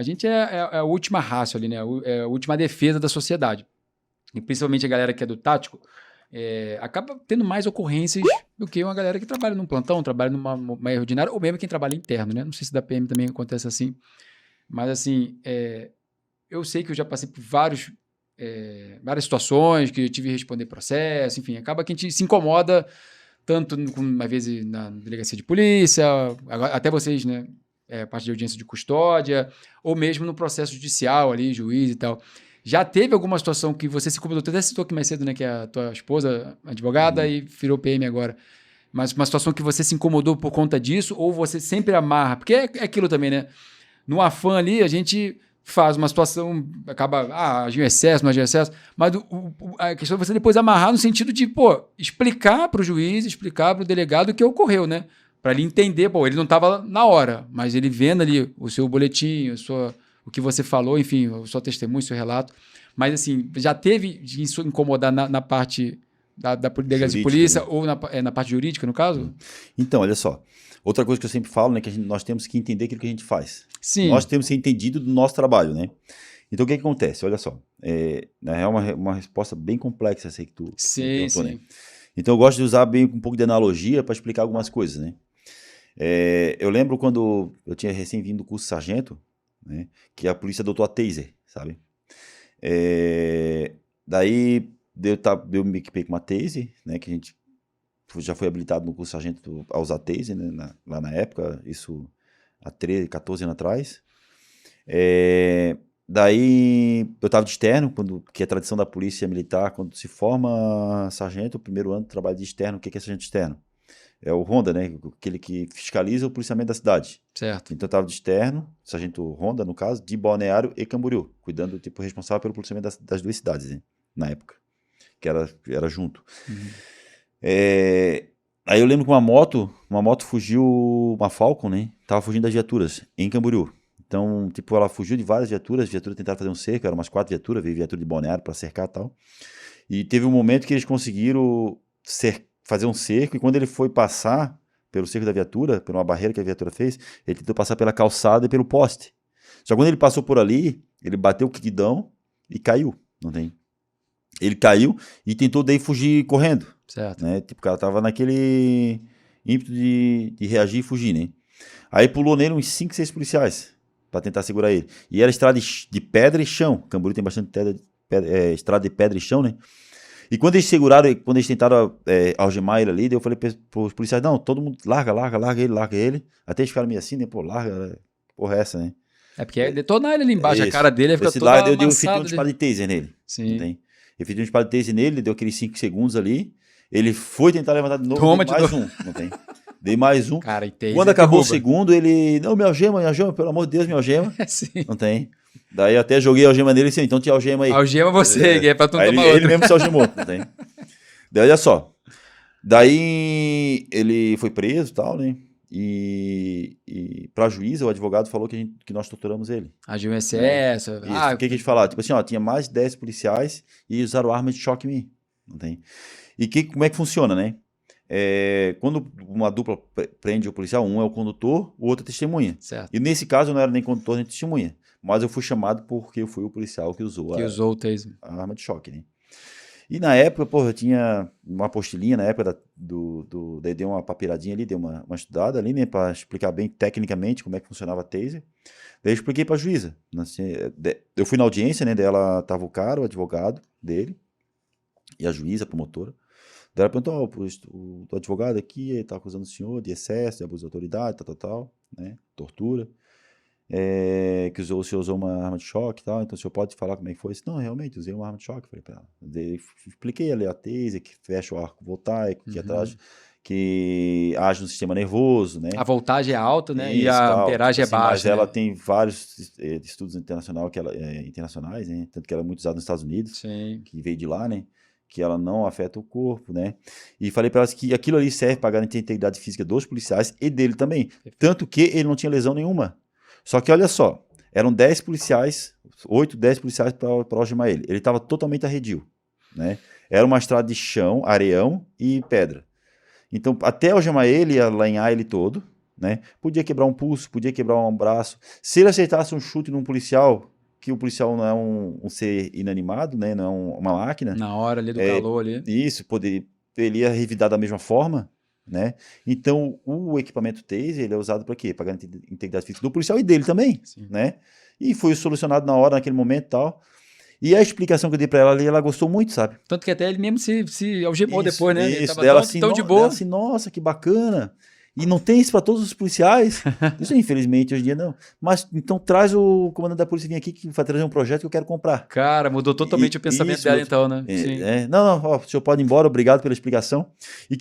a gente é a última raça ali, né? É a última defesa da sociedade. E principalmente a galera que é do tático, acaba tendo mais ocorrências do que uma galera que trabalha num plantão, trabalha numa ordinária, ou mesmo quem trabalha interno, né? Não sei se da PM também acontece assim. Mas, assim, eu sei que eu já passei por várias situações, que eu tive que responder processo, enfim, acaba que a gente se incomoda tanto, às vezes, na delegacia de polícia, até vocês, né? Parte de audiência de custódia, ou mesmo no processo judicial ali, juiz e tal. Já teve alguma situação que você se incomodou? Tu até citou aqui mais cedo, né? Que é a tua esposa, advogada, e virou PM agora. Mas uma situação que você se incomodou por conta disso, ou você sempre amarra? Porque é aquilo também, né? No afã ali, a gente faz uma situação, acaba, agiu em excesso, não agiu em excesso, mas a questão é você depois amarrar no sentido de, explicar para o juiz, explicar para o delegado o que ocorreu, né? Para ele entender, ele não estava na hora, mas ele vendo ali o seu boletim, o que você falou, enfim, o seu testemunho, o seu relato. Mas, assim, já teve isso incomodar na parte da delegacia de polícia, né? Ou na parte jurídica, no caso? Então, olha só. Outra coisa que eu sempre falo, né, que nós temos que entender aquilo que a gente faz. Sim. Nós temos que ser entendido do nosso trabalho, né? Então, o que acontece? Olha só. Na real, uma resposta bem complexa essa aí que tu perguntou, né? Então, eu gosto de usar um pouco de analogia para explicar algumas coisas, né? Eu lembro quando eu tinha recém-vindo do curso sargento, né, que a polícia adotou a taser, sabe? Daí, eu me equipei com uma taser, né, que a gente já foi habilitado no curso sargento a usar taser, né, lá na época, isso há 13, 14 anos atrás. Daí eu estava de externo, que é a tradição da polícia militar, quando se forma sargento, o primeiro ano de trabalho de externo. O que é sargento externo? É o Ronda, né, aquele que fiscaliza o policiamento da cidade. Certo. Então eu estava de externo, sargento Ronda, no caso, de Balneário e Camboriú, cuidando, tipo, responsável pelo policiamento das duas cidades, né, na época, que era junto. Aí eu lembro que uma moto fugiu, uma Falcon, né? Tava fugindo das viaturas em Camboriú. Então, tipo, ela fugiu de várias viaturas, as viaturas tentaram fazer um cerco, eram umas 4 viaturas, veio viatura de Balneário para cercar e tal. E teve um momento que eles conseguiram fazer um cerco, e quando ele foi passar pelo cerco da viatura, por uma barreira que a viatura fez, ele tentou passar pela calçada e pelo poste. Só que quando ele passou por ali, ele bateu o quiquidão e caiu, não tem? Ele caiu e tentou daí fugir correndo. Certo. Né? Tipo, o cara tava naquele ímpeto de reagir e fugir, né? Aí pulou nele uns 5, 6 policiais pra tentar segurar ele. E era estrada de pedra e chão. Camboriú tem bastante estrada de pedra e chão, né? E quando eles seguraram, quando eles tentaram algemar ele ali, daí eu falei pros policiais, não, todo mundo larga ele. Até eles ficaram meio assim, né? Pô, larga, que porra é essa, né? É porque é detonar ele ali embaixo, a cara dele fica toda amassada. Eu fiz um amassada. disparo de taser nele. Sim. Não tem? Eu fiz um disparo de taser nele, deu aqueles 5 segundos ali. Ele foi tentar levantar de novo, dei mais um, não tem? Dei mais um. Cara, e taser Quando acabou o segundo, ele, não, me algema, pelo amor de Deus, me algema. Sim. Não tem? Daí eu até joguei a algema nele e disse, então te algema aí. Algema você, que é pra tu não tomar ele mesmo se algemou, não tem? Daí olha só. Daí ele foi preso e tal, né? E pra juíza, o advogado falou que nós torturamos ele. Agiu em excesso. Isso. O que a gente falava? Tipo assim, ó, tinha mais de 10 policiais e usaram arma de choque em mim. Não tem? E como é que funciona, né? Quando uma dupla prende o policial, um é o condutor, o outro é testemunha. Certo. E nesse caso eu não era nem condutor nem testemunha. Mas eu fui chamado porque eu fui o policial que usou o taser. A arma de choque, né? E na época, eu tinha uma apostilinha, na época daí dei uma papiradinha ali, dei uma estudada ali, né, pra explicar bem tecnicamente como é que funcionava a taser. Daí eu expliquei pra juíza. Assim, eu fui na audiência, né, dela tava o cara, o advogado dele, e a juíza, a promotora. Daí ela perguntou, o advogado aqui está acusando o senhor de excesso, de abuso de autoridade, tal, né, tortura. Que o senhor usou uma arma de choque e tal, então o senhor pode falar como é que foi? Não, realmente, usei uma arma de choque. Falei pra ela. Expliquei ali a taser, que fecha o arco voltaico, que age no sistema nervoso, né? A voltagem é alta, né? Isso, e a amperagem tipo é baixa. Mas ela tem vários estudos internacionais, né? Tanto que ela é muito usada nos Estados Unidos, Sim. Que veio de lá, né? Que ela não afeta o corpo, né? E falei para elas que aquilo ali serve para garantir a integridade física dos policiais e dele também. Tanto que ele não tinha lesão nenhuma. Só que olha só, eram 10 policiais, 8, 10 policiais para algemar ele. Ele estava totalmente arredio, né? Era uma estrada de chão, areião e pedra. Então, até algemar ele, ia lanhar ele todo, né? Podia quebrar um pulso, podia quebrar um braço. Se ele aceitasse um chute num policial, que o policial não é um ser inanimado, né? Não é uma máquina. Na hora ali do calor ali. Isso, ele ia revidar da mesma forma, né? Então, o equipamento Taser, ele é usado para quê? Para garantir a integridade física do policial e dele também, Sim. né? E foi solucionado na hora, naquele momento e tal. E a explicação que eu dei para ela ali, ela gostou muito, sabe? Tanto que até ele mesmo se algemou depois, né? Ele Isso, tava dela tão de boa. Dela assim, nossa, que bacana. E não tem isso para todos os policiais? Isso, infelizmente, hoje em dia não. Mas então traz o comandante da polícia vir aqui que vai trazer um projeto que eu quero comprar. Cara, mudou totalmente o pensamento dela, então, né? Sim. Não, ó, o senhor pode ir embora, obrigado pela explicação. E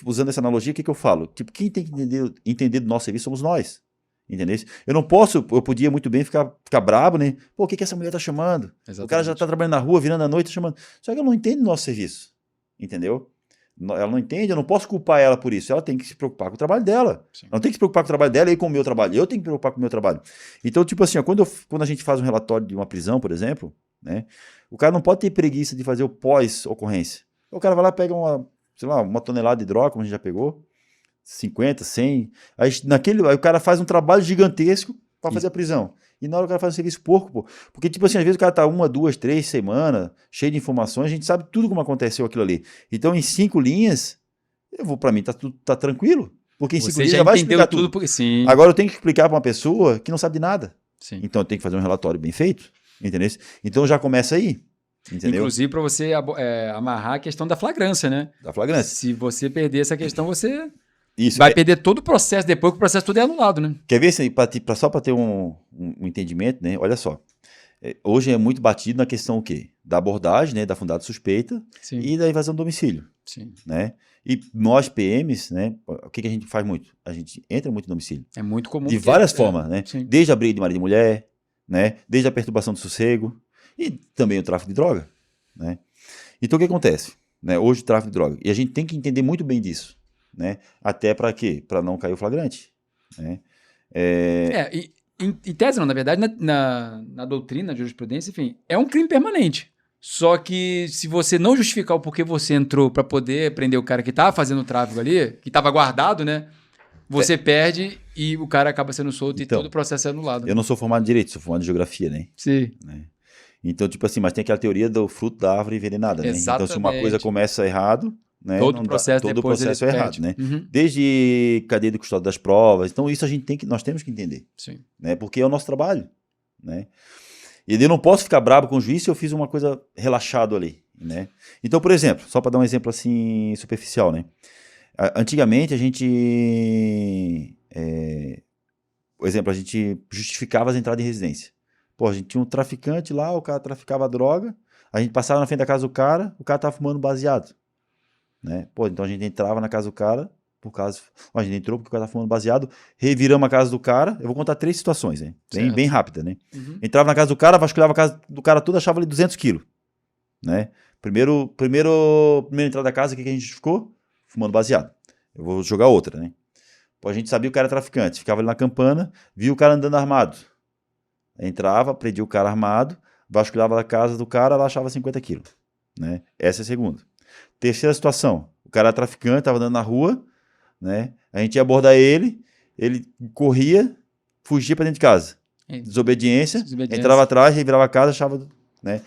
usando essa analogia, o que eu falo? Tipo, quem tem que entender do nosso serviço somos nós. Entendeu? Eu podia muito bem ficar brabo, né? Pô, o que essa mulher tá chamando? Exatamente. O cara já tá trabalhando na rua, virando à noite, tá chamando. Só que ela não entende do nosso serviço. Entendeu? Ela não entende, eu não posso culpar ela por isso. Ela tem que se preocupar com o trabalho dela. Sim. Ela não tem que se preocupar com o trabalho dela e com o meu trabalho. Eu tenho que me preocupar com o meu trabalho. Então, tipo assim, ó, quando a gente faz um relatório de uma prisão, por exemplo, né? O cara não pode ter preguiça de fazer o pós-ocorrência. O cara vai lá e pega uma tonelada de droga, como a gente já pegou, 50, 100. Aí o cara faz um trabalho gigantesco para fazer a prisão. E na hora o cara faz um serviço porco, pô. Porque, tipo assim, às vezes o cara tá 1, 2, 3 semanas, cheio de informações, a gente sabe tudo como aconteceu aquilo ali. Então, em 5 linhas, pra mim, tá tranquilo. Porque em 5 linhas já vai explicar tudo. Porque, sim. Agora eu tenho que explicar pra uma pessoa que não sabe de nada. Sim. Então eu tenho que fazer um relatório bem feito, entendeu? Então já começa aí. Entendeu? Inclusive para você amarrar a questão da flagrância, né? Da flagrância. Se você perder essa questão, você isso, vai perder todo o processo depois, que o processo todo é anulado, né? Quer ver, só para ter um entendimento, né? Olha só. Hoje é muito batido na questão o quê? Da abordagem, né? Da fundada suspeita. Sim. E da invasão do domicílio. Sim. Né? E nós, PMs, né? O que a gente faz muito? A gente entra muito no domicílio. É muito comum. De várias formas, né? Sim. Desde a briga de marido e mulher, né? Desde a perturbação do sossego e também o tráfico de droga, né? Então o que acontece? Né? Hoje o tráfico de droga. E a gente tem que entender muito bem disso. Né? Até para quê? Para não cair o flagrante. Né? Em tese não, na verdade, na doutrina, na jurisprudência, enfim, é um crime permanente. Só que se você não justificar o porquê você entrou para poder prender o cara que estava fazendo o tráfico ali, que estava guardado, né? Você perde e o cara acaba sendo solto então, e todo o processo é anulado. Eu não sou formado em direito, sou formado em geografia, né? Sim. Né? Então, tipo assim, mas tem aquela teoria do fruto da árvore envenenada, né? Exatamente. Então, se uma coisa começa errado, né? Todo o processo é errado, né? Uhum. Desde cadeia de custódia das provas. Então, isso nós temos que entender. Sim. Né? Porque é o nosso trabalho, né? E eu não posso ficar bravo com o juiz se eu fiz uma coisa relaxado ali, né? Então, por exemplo, só para dar um exemplo assim superficial, né? Antigamente a gente, por exemplo, a gente justificava as entradas em residência. Pô, a gente tinha um traficante lá, o cara traficava droga, a gente passava na frente da casa do cara, o cara tava fumando baseado, né? Pô, então a gente entrava na casa do cara, a gente entrou porque o cara tava fumando baseado, reviramos a casa do cara, eu vou contar 3 situações, né? Bem rápida, né? Uhum. Entrava na casa do cara, vasculhava a casa do cara toda, achava ali 200 quilos, né? Primeira entrada da casa, o que a gente justificou? Fumando baseado. Eu vou jogar outra, né? Pô, a gente sabia que o cara era traficante, ficava ali na campana, via o cara andando armado. Entrava, prendia o cara armado, vasculhava a casa do cara, lá achava 50 quilos, né? Essa é a segunda. Terceira situação, o cara era traficante, estava andando na rua, né? A gente ia abordar ele corria, fugia para dentro de casa. Desobediência, entrava atrás, revirava a casa, achava, né?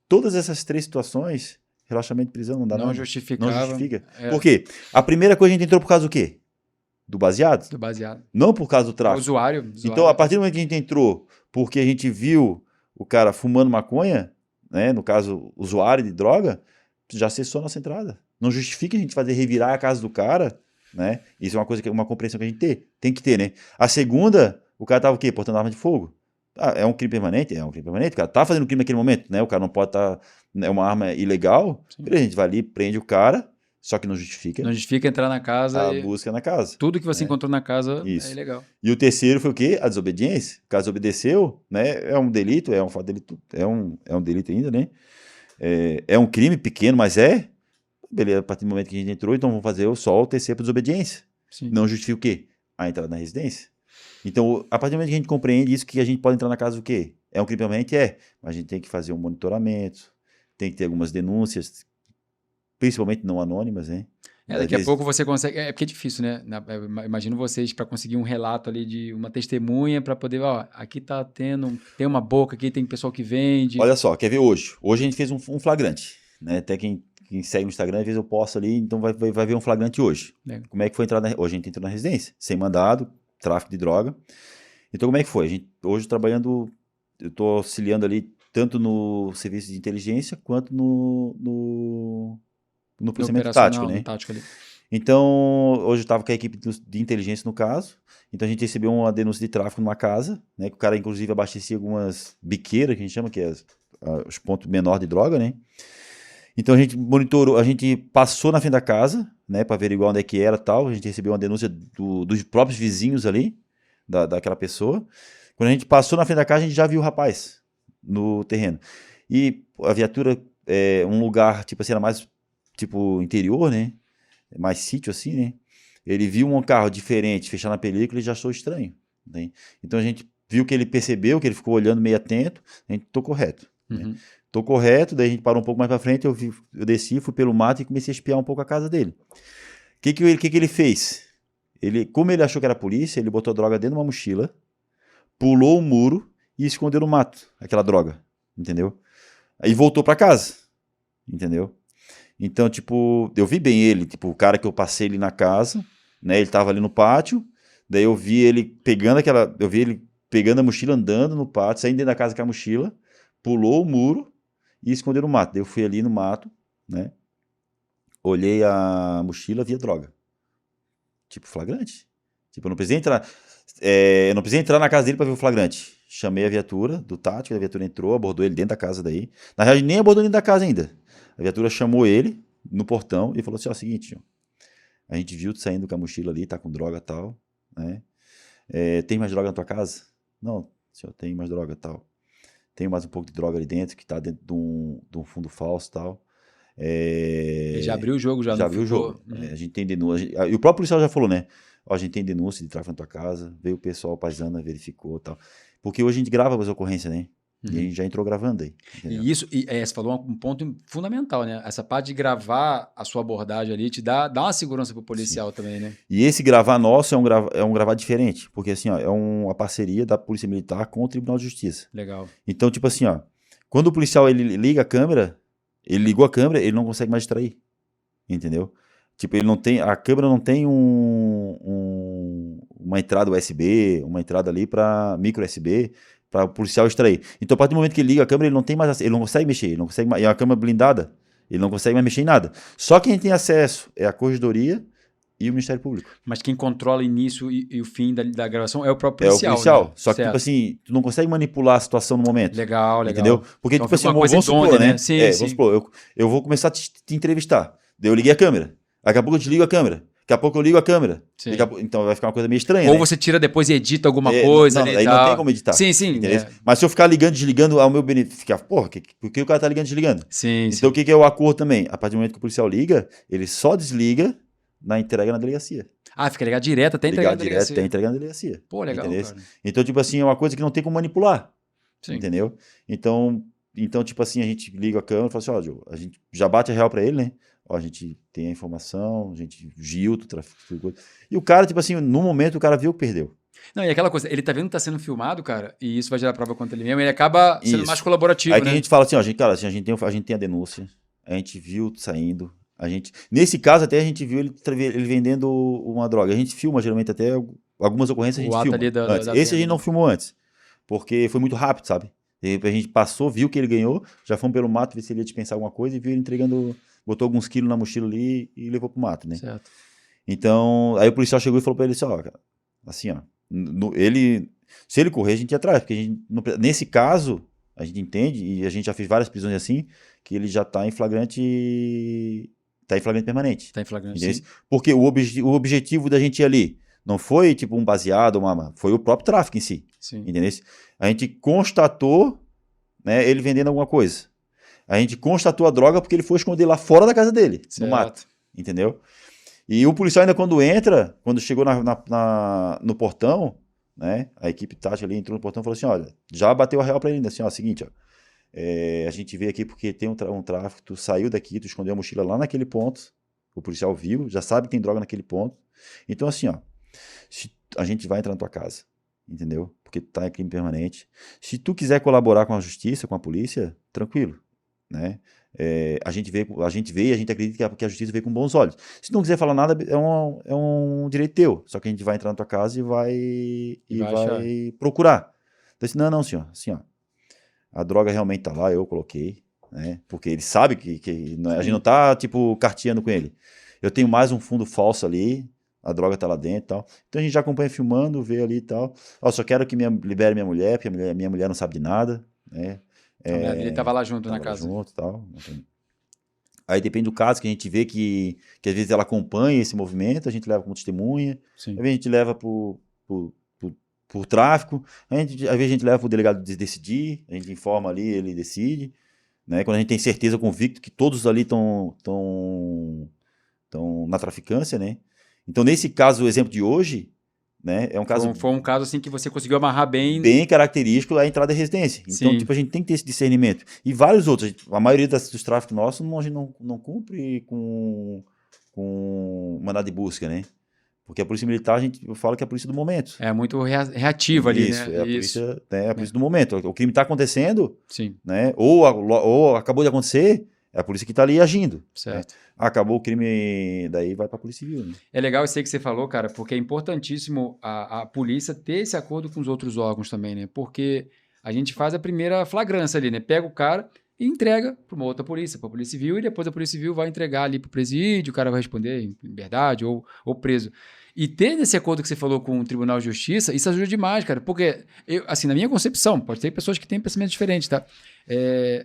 Todas essas 3 situações, relaxamento de prisão não dá nada. Não justifica. Por quê? A primeira coisa a gente entrou por causa do quê? Do baseado? Do baseado. Não por causa do tráfico. Usuário. Então, a partir do momento que a gente entrou porque a gente viu o cara fumando maconha, né? No caso, usuário de droga, já cessou a nossa entrada. Não justifica a gente revirar a casa do cara, né? Isso é uma coisa uma compreensão que a gente tem que ter, né? A segunda, o cara tava o quê? Portando arma de fogo. É um crime permanente? É um crime permanente. O cara tá fazendo crime naquele momento, né? O cara não pode estar... É uma arma ilegal. A gente vai ali, prende o cara, só que não justifica. Não justifica entrar na casa. A busca na casa. Tudo que você encontrou na casa é ilegal. E o terceiro foi o quê? A desobediência. O cara desobedeceu, né? É um delito, é um fato delito, é um delito ainda, né? É um crime pequeno, mas beleza, a partir do momento que a gente entrou, então vamos fazer só o terceiro por desobediência. Sim. Não justifica o quê? A entrada na residência. Então, a partir do momento que a gente compreende isso, que a gente pode entrar na casa do quê? É um crime permanente? Mas a gente tem que fazer um monitoramento, tem que ter algumas denúncias, principalmente não anônimas, né? Às Daqui a vezes, pouco você consegue. É porque é difícil, né? Imagino vocês para conseguir um relato ali de uma testemunha para poder, ó, aqui tá tendo, tem uma boca aqui, tem pessoal que vende. olha só, quer ver hoje? Hoje a gente fez um flagrante, né? Até quem segue no Instagram, às vezes eu posto ali, então vai ver um flagrante hoje. Legal. Como é que foi entrar hoje a gente entrou na residência, sem mandado, tráfico de droga. Então como é que foi? A gente hoje trabalhando, eu tô auxiliando ali tanto no serviço de inteligência quanto no No processamento tático, operacional, no né? tático ali. Então, hoje eu estava com a equipe de inteligência no caso. Então a gente recebeu uma denúncia de tráfico numa casa, né? Que o cara, inclusive, abastecia algumas biqueiras, que a gente chama, que é os pontos menores de droga, né? Então a gente monitorou, a gente passou na frente da casa, né? Para averiguar onde é que era e tal. A gente recebeu uma denúncia dos próprios vizinhos ali, daquela pessoa. Quando a gente passou na frente da casa, a gente já viu o rapaz no terreno. E a viatura é um lugar, tipo assim, era mais, tipo, interior, né? Mais sítio assim, né? Ele viu um carro diferente fechar na película e já achou estranho, né? Então a gente viu que ele percebeu, que ele ficou olhando meio atento, a gente tô correto, né? Uhum. Tô correto, daí a gente parou um pouco mais pra frente, eu desci, fui pelo mato e comecei a espiar um pouco a casa dele. O que ele fez? Como ele achou que era a polícia, ele botou a droga dentro de uma mochila, pulou o muro e escondeu no mato aquela droga, entendeu? Aí voltou pra casa, entendeu? Então, tipo, eu vi bem ele, tipo, o cara que eu passei ali na casa, né? Ele tava ali no pátio, daí eu vi ele pegando a mochila, andando no pátio, saindo dentro da casa com a mochila, pulou o muro e escondeu no mato. Daí eu fui ali no mato, né? Olhei a mochila, via droga. Tipo, flagrante. Tipo, eu não precisei entrar na casa dele pra ver o flagrante. Chamei a viatura do tático, a viatura entrou, abordou ele dentro da casa daí. Na realidade, nem abordou dentro da casa ainda. A viatura chamou ele no portão e falou assim, ó, seguinte, tio, a gente viu tu saindo com a mochila ali, tá com droga e tal, né? Tem mais droga na tua casa? Não, senhor, tem mais droga e tal. Tem mais um pouco de droga ali dentro, que tá dentro de um fundo falso e tal. Ele já abriu o jogo, já Já não abriu o ficou. jogo. A gente tem denúncia. E o próprio policial já falou, né? Ó, a gente tem denúncia de tráfico na tua casa, veio o pessoal paisana, verificou e tal. Porque hoje a gente grava as ocorrências, né? E a gente já entrou gravando aí. Entendeu? E isso, você falou um ponto fundamental, né? Essa parte de gravar a sua abordagem ali te dá uma segurança pro policial também, né? E esse gravar nosso é um gravar diferente, porque assim, ó, é uma parceria da Polícia Militar com o Tribunal de Justiça. Legal. Então, tipo assim, ó, quando o policial ele liga a câmera, ele ligou a câmera, ele não consegue mais distrair, entendeu? Tipo, a câmera não tem uma entrada USB, uma entrada ali para micro USB, para o policial extrair. Então, a partir do momento que ele liga a câmera, ele não tem mais, ele não consegue mexer, ele não consegue, é uma câmera blindada, ele não consegue mais mexer em nada. Só quem tem acesso é a Corregedoria e o Ministério Público. Mas quem controla o início e o fim da gravação é o próprio É o policial. policial. Né? Só que, Certo. tipo assim, tu não consegue manipular a situação no momento. Legal. Entendeu? Porque, então, tipo assim, uma coisa vamos supor, idônea, né? Sim, vamos sim. supor, eu vou começar a te entrevistar. Daí eu liguei a câmera. Daqui a pouco eu desligo a câmera. Daqui a pouco eu ligo a câmera. Então vai ficar uma coisa meio estranha. Ou né? você tira depois e edita alguma coisa. Não, aí não tem como editar. Sim. Mas se eu ficar ligando, desligando ao meu benefício, ficar, porra, por que o cara tá ligando, desligando? Sim. Então o que é o acordo também? A partir do momento que o policial liga, ele só desliga na entrega na delegacia. Fica ligado direto até entregar na delegacia. Direto até entregar na delegacia. Pô, legal, entendeu? Cara. Então, tipo assim, é uma coisa que não tem como manipular. Sim. Entendeu? Então, tipo assim, a gente liga a câmera e fala assim, ó, Gil, a gente já bate a real pra ele, né? Ó, a gente tem a informação, a gente Gilto, tráfico. E o cara, tipo assim, no momento o cara viu que perdeu. Não, e aquela coisa, ele tá vendo que tá sendo filmado, cara, e isso vai gerar prova contra ele mesmo, ele acaba sendo mais colaborativo, Aí né? que a gente fala assim, ó, cara, assim, a gente tem a denúncia, a gente viu saindo, nesse caso até a gente viu ele vendendo uma droga. A gente filma, geralmente, até algumas ocorrências a gente filma antes. Esse a gente não filmou antes, porque foi muito rápido, sabe? A gente passou, viu que ele ganhou, já fomos pelo mato ver se ele ia dispensar alguma coisa e viu ele entregando, botou alguns quilos na mochila ali e levou pro mato, né? Certo. Então, aí o policial chegou e falou pra ele assim, ó, cara, assim, ó, se ele correr, a gente ia atrás, porque nesse caso, a gente entende, e a gente já fez várias prisões assim, que ele já tá em flagrante permanente. Tá em flagrante, sim. Porque o objetivo da gente ir ali não foi tipo um baseado, foi o próprio tráfico em si. Sim. Entendeu? A gente constatou, né, ele vendendo alguma coisa. A gente constatou a droga porque ele foi esconder lá fora da casa dele, certo. no mato. Entendeu? E o policial ainda quando chegou no portão, né, a equipe tática ali entrou no portão e falou assim, olha, já bateu a real pra ele ainda, assim, ó, seguinte, ó, a gente veio aqui porque tem um tráfico, tu saiu daqui, tu escondeu a mochila lá naquele ponto, O policial viu, já sabe que tem droga naquele ponto. Então, assim, ó, se a gente vai entrar na tua casa, entendeu? Porque tu tá em crime permanente. Se tu quiser colaborar com a justiça, com a polícia, tranquilo, né? A gente vê e a gente acredita que a justiça vê com bons olhos. Se não quiser falar nada, é um direito teu. Só que a gente vai entrar na tua casa e vai procurar. Então, assim, não, senhor. Assim, ó, a droga realmente tá lá, eu coloquei, né? Porque ele sabe que a gente não tá, tipo, carteando com ele. Eu tenho mais um fundo falso ali, a droga tá lá dentro e tal. Então a gente já acompanha filmando, vê ali e tal. Ó, só quero que libere minha mulher, porque minha mulher não sabe de nada, né? A mulher dele tava lá junto na Tava lá casa. junto e tal. Aí depende do caso, que a gente vê que às vezes ela acompanha esse movimento, a gente leva como testemunha, Sim. às vezes a gente leva por tráfico, às vezes a gente leva para o delegado decidir, a gente informa ali, ele decide, né? Quando a gente tem certeza, convicto, que todos ali estão na traficância, né? Então, nesse caso, o exemplo de hoje, né, é um caso... Foi um caso assim que você conseguiu amarrar bem característico a entrada em residência. Então, Sim. tipo, a gente tem que ter esse discernimento. E vários outros. A maioria dos tráficos nossos, a gente não cumpre com mandado de busca, né? Porque a polícia militar, eu falo que é a polícia do momento. É muito reativa ali, Isso, né? é a polícia, né, a polícia do momento. O crime está acontecendo, Sim. né? Ou acabou de acontecer, é a polícia que está ali agindo. Certo. Né? Acabou o crime, daí vai para a Polícia Civil. Né? É legal isso aí que você falou, cara, porque é importantíssimo a polícia ter esse acordo com os outros órgãos também, né? Porque a gente faz a primeira flagrância ali, né? Pega o cara e entrega para uma outra polícia, para a Polícia Civil, e depois a Polícia Civil vai entregar ali para o presídio, o cara vai responder em liberdade ou preso. E ter esse acordo que você falou com o Tribunal de Justiça, isso ajuda demais, cara, porque, assim, na minha concepção, pode ter pessoas que têm pensamentos diferentes, tá?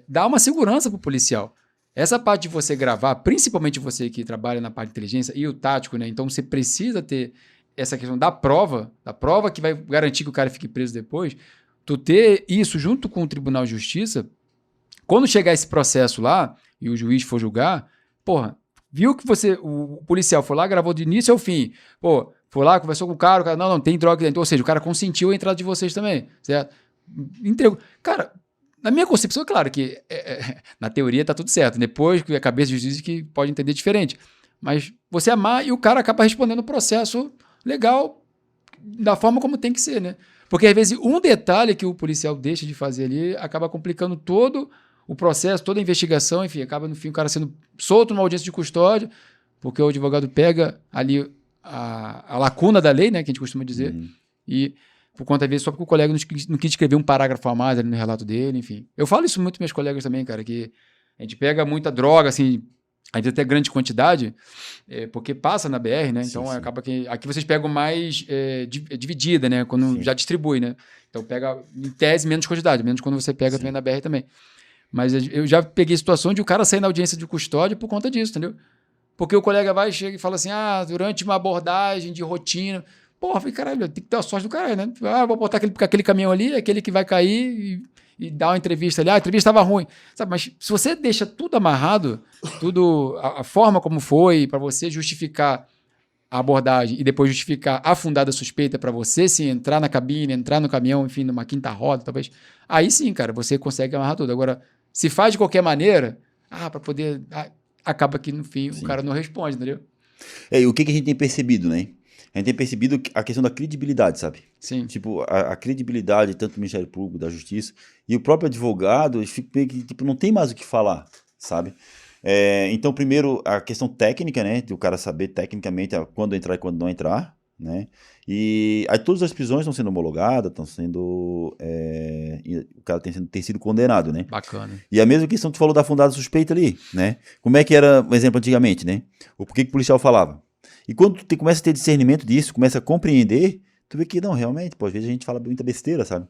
Dá uma segurança pro policial. Essa parte de você gravar, principalmente você que trabalha na parte de inteligência e o tático, né? Então você precisa ter essa questão da prova que vai garantir que o cara fique preso depois. Tu ter isso junto com o Tribunal de Justiça, quando chegar esse processo lá e o juiz for julgar, porra, viu que o policial foi lá, gravou do início ao fim. Pô, foi lá, conversou com o cara não, tem droga dentro. Ou seja, o cara consentiu a entrada de vocês também, certo? Entregou. Cara, na minha concepção, é claro que na teoria tá tudo certo. Depois que a cabeça do juiz que pode entender diferente. Mas você amar e o cara acaba respondendo o processo legal da forma como tem que ser, né? Porque às vezes um detalhe que o policial deixa de fazer ali acaba complicando todo o processo, toda a investigação, enfim, acaba no fim o cara sendo solto numa audiência de custódia, porque o advogado pega ali a lacuna da lei, né, que a gente costuma dizer, e por conta vezes só porque o colega não quis escrever um parágrafo a mais ali no relato dele, enfim. Eu falo isso muito com meus colegas também, cara, que a gente pega muita droga, assim, às vezes até grande quantidade, porque passa na BR, né? Então acaba que aqui vocês pegam mais dividida, né? Quando já distribui, né? Então pega, em tese, menos quantidade, menos quando você pega também na BR também. Mas eu já peguei situação de o cara sair na audiência de custódia por conta disso, entendeu? Porque o colega vai, chega e fala assim, durante uma abordagem de rotina... Porra, falei, caralho, tem que ter a sorte do caralho, né? Vou botar aquele caminhão ali, aquele que vai cair e dar uma entrevista ali. A entrevista estava ruim. Sabe? Mas se você deixa tudo amarrado, a forma como foi, para você justificar a abordagem e depois justificar a fundada suspeita para você sim entrar na cabine, entrar no caminhão, enfim, numa quinta roda, talvez. Aí sim, cara, você consegue amarrar tudo. Agora, se faz de qualquer maneira, para poder... acaba que, no fim, o cara não responde, entendeu? E o que a gente tem percebido, né? A gente tem percebido a questão da credibilidade, sabe? Sim. Tipo, a credibilidade tanto do Ministério Público, da Justiça, e o próprio advogado, tipo, não tem mais o que falar, sabe? Então, primeiro, a questão técnica, né? De o cara saber tecnicamente quando entrar e quando não entrar, né? E aí todas as prisões estão sendo homologadas, estão sendo... o cara tem sido condenado, né? Bacana. E a mesma questão que tu falou da fundada suspeita ali, né? Como é que era, por exemplo, antigamente, né? O porquê que o policial falava? E quando tu começa a ter discernimento disso, começa a compreender, tu vê que não, realmente, às vezes a gente fala muita besteira, sabe?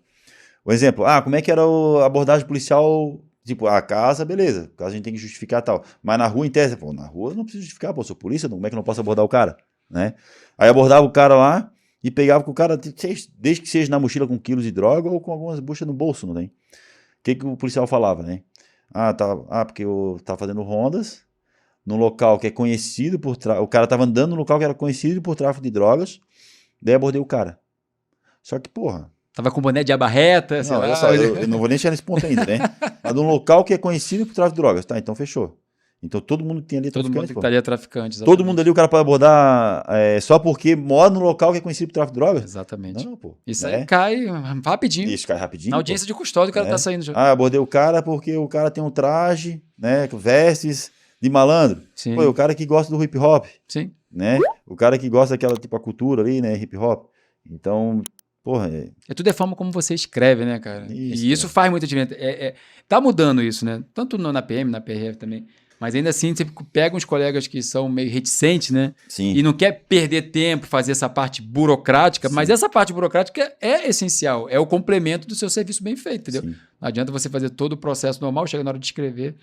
O exemplo, como é que era a abordagem policial, tipo, a casa, beleza, a casa a gente tem que justificar e tal, mas na rua, em tese, na rua eu não preciso justificar, sou polícia, como é que eu não posso abordar o cara, né? Aí abordava o cara lá e pegava com o cara, desde que seja na mochila com quilos de droga ou com algumas buchas no bolso, não tem? O que o policial falava, né? Porque eu tava fazendo rondas, num local que é conhecido por o cara estava andando num local que era conhecido por tráfico de drogas, daí abordei o cara. Só que, porra... Tava com boné de aba reta, sei lá. Olha só, eu não vou nem chegar nesse ponto ainda, né? Mas num local que é conhecido por tráfico de drogas, tá? Então fechou. Então todo mundo que tem ali é Todo mundo traficante, que pô. estaria traficante. Todo mundo ali o cara pode abordar só porque mora no local que é conhecido por tráfico de drogas? Exatamente. Não, pô. Isso né? aí cai rapidinho. Isso cai rapidinho. Na audiência de custódia, o cara tá saindo já. Ah, abordei o cara porque o cara tem um traje, né? Vestes de malandro. Sim. Pô, é o cara que gosta do hip hop, Sim. né? O cara que gosta daquela tipo a cultura ali, né? Hip hop. Então, porra. Tudo é a forma como você escreve, né, cara? Isso, e isso faz muita diferença. Tá mudando isso, né? Tanto na PM, na PRF também. Mas ainda assim, você pega uns colegas que são meio reticentes, né? Sim. E não quer perder tempo, fazer essa parte burocrática, mas essa parte burocrática é essencial, é o complemento do seu serviço bem feito, entendeu? Sim. Não adianta você fazer todo o processo normal, chega na hora de escrever.